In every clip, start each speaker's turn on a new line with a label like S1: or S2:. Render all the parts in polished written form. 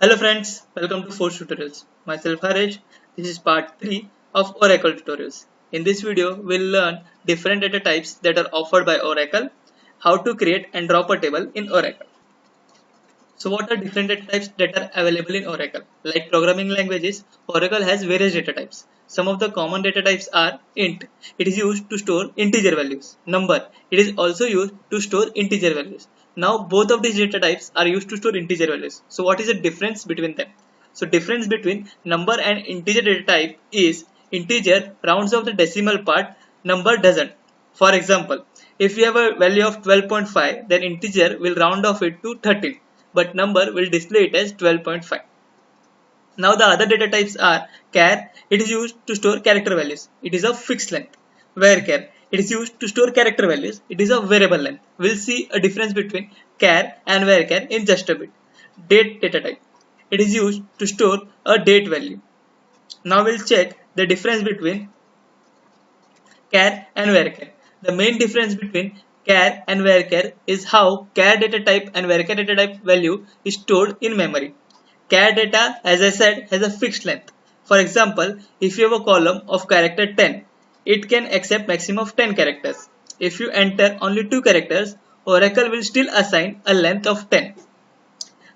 S1: Hello friends, welcome to Force Tutorials. Myself Harish. This is part 3 of Oracle tutorials. In this video, we'll learn different data types that are offered by Oracle, how to create and drop a table in Oracle. So what are different data types that are available in Oracle? Like programming languages, Oracle has various data types. Some of the common data types are int. It is used to store integer values. Number. It is also used to store integer values. Now both of these data types are used to store integer values. So what is the difference between them? So difference between number and integer data type is integer rounds off the decimal part, number doesn't. For example, if you have a value of 12.5, then integer will round off it to 13, but number will display it as 12.5. Now the other data types are char. It is used to store character values. It is of fixed length. Varchar. It is used to store character values. It is of variable length. We'll see a difference between char and varchar in just a bit. Date data type. It is used to store a date value. Now we'll check the difference between char and varchar. The main difference between char and varchar is how char data type and varchar data type value is stored in memory. Char data, as I said, has a fixed length. For example, if you have a column of character 10, it can accept maximum of 10 characters. If you enter only 2 characters, Oracle will still assign a length of 10.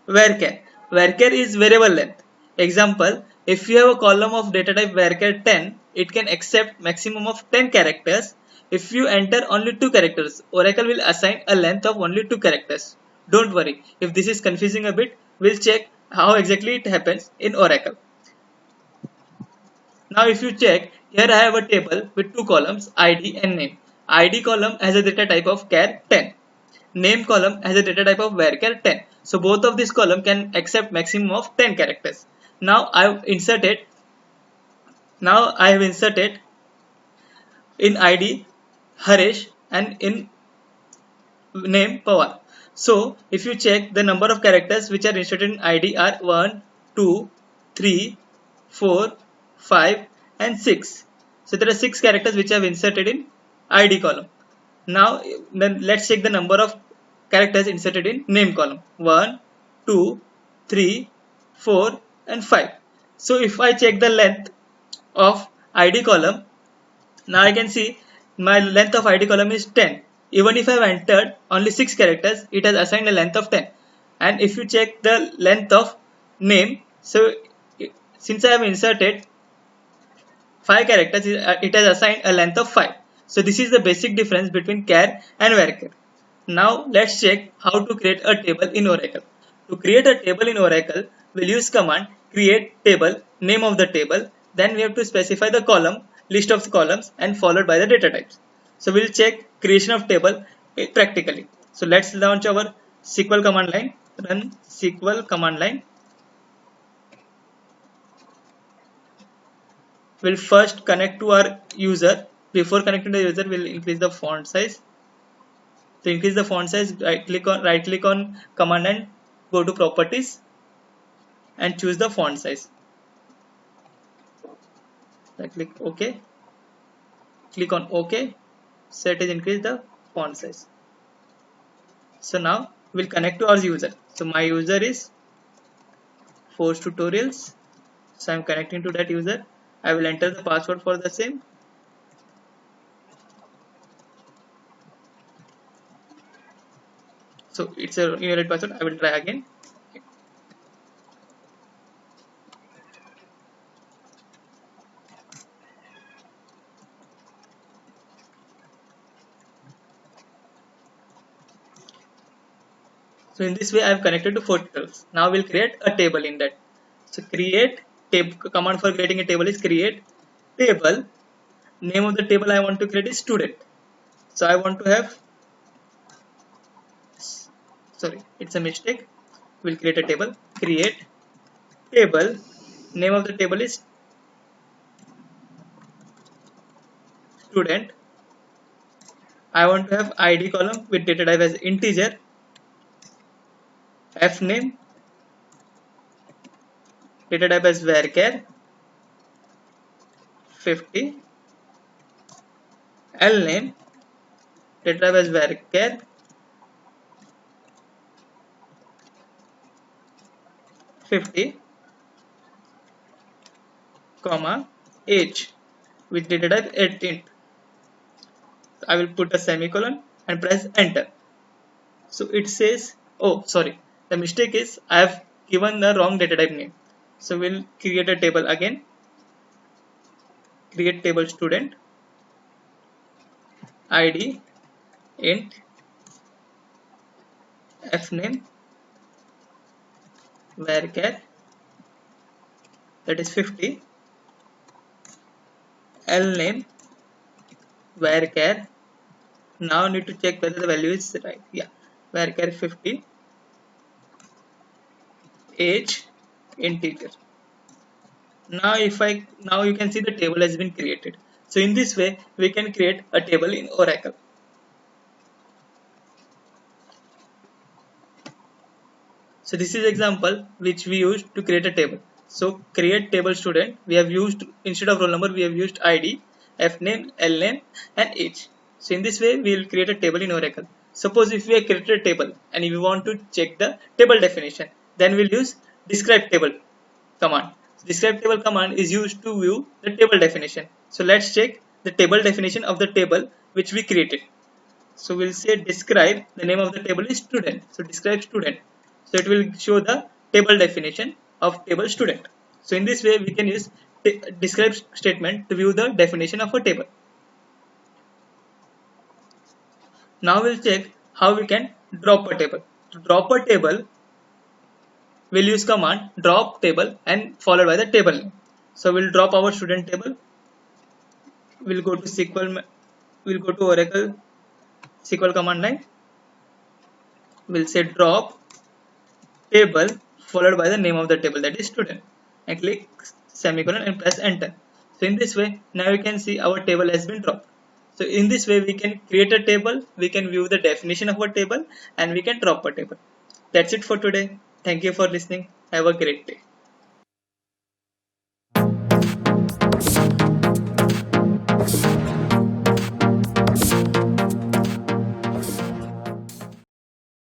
S1: Varchar. Varchar is variable length. Example, if you have a column of data type varchar 10, it can accept maximum of 10 characters. If you enter only 2 characters, Oracle will assign a length of only 2 characters. Don't worry, if this is confusing a bit, we'll check how exactly it happens in Oracle. Now if you check, here I have a table with 2 columns, ID and name. ID column has a data type of char 10. Name column has a data type of varchar 10. So both of these column can accept maximum of 10 characters. Now I have inserted in ID Harish and in name Pawar. So if you check, the number of characters which are inserted in ID are 1, 2, 3, 4, 5 and 6. So there are 6 characters which I have inserted in ID column. Now then let's check the number of characters inserted in name column. 1, 2, 3, 4 and 5. So if I check the length of ID column, now I can see my length of ID column is 10. Even if I have entered only 6 characters, it has assigned a length of 10. And if you check the length of name, so since I have inserted 5 characters, it has assigned a length of 5. So this is the basic difference between char and varchar. Now let's check how to create a table in Oracle. To create a table in Oracle, we'll use command create table, name of the table, then we have to specify the column, list of the columns and followed by the data types. So we'll check creation of table practically. So let's launch our SQL command line, run SQL command line. We'll first connect to our user. Before connecting to the user, we'll increase the font size. To increase the font size, right click on command and go to properties and choose the font size. Right click OK. Click on OK. Set is increase the font size. So now we'll connect to our user. So my user is Force Tutorials. So I'm connecting to that user. I will enter the password for the same. So it's a invalid password. I will try again. So in this way I have connected to 4 tables. Now we'll create a table in that. So create table, command for creating a table is create table. Name of the table I want to create is student. So I want to have, sorry, it's a mistake. We'll create a table, create table. Name of the table is student. I want to have ID column with data type as integer, F name, data type as varchar 50, L name, data type as varchar 50 comma age with data type int. I will put a semicolon and press enter. So it says, oh sorry, the mistake is I have given the wrong data type name. So we'll create a table again. Create table student id int fname varchar, that is 50, lname varchar. Now need to check whether the value is right. Yeah, varchar 50, age integer. Now you can see the table has been created. So in this way we can create a table in Oracle. So this is example which we used to create a table. So create table student, we have used, instead of roll number we have used id, fname, lname and age. So in this way we will create a table in Oracle. Suppose if we have created a table and if we want to check the table definition, then we'll use describe table command. Describe table command is used to view the table definition. So let's check the table definition of the table which we created. So we'll say describe, the name of the table is student. So describe student. So it will show the table definition of table student. So in this way we can use describe statement to view the definition of a table. Now we'll check how we can drop a table. To drop a table, we'll use command drop table and followed by the table name. So we'll drop our student table. We'll go to SQL, we'll go to Oracle SQL command line. We'll say drop table followed by the name of the table, that is student, and click semicolon and press enter. So in this way now you can see our table has been dropped. So in this way we can create a table, we can view the definition of a table and we can drop a table. That's it for today. Thank you for listening. Have a great day.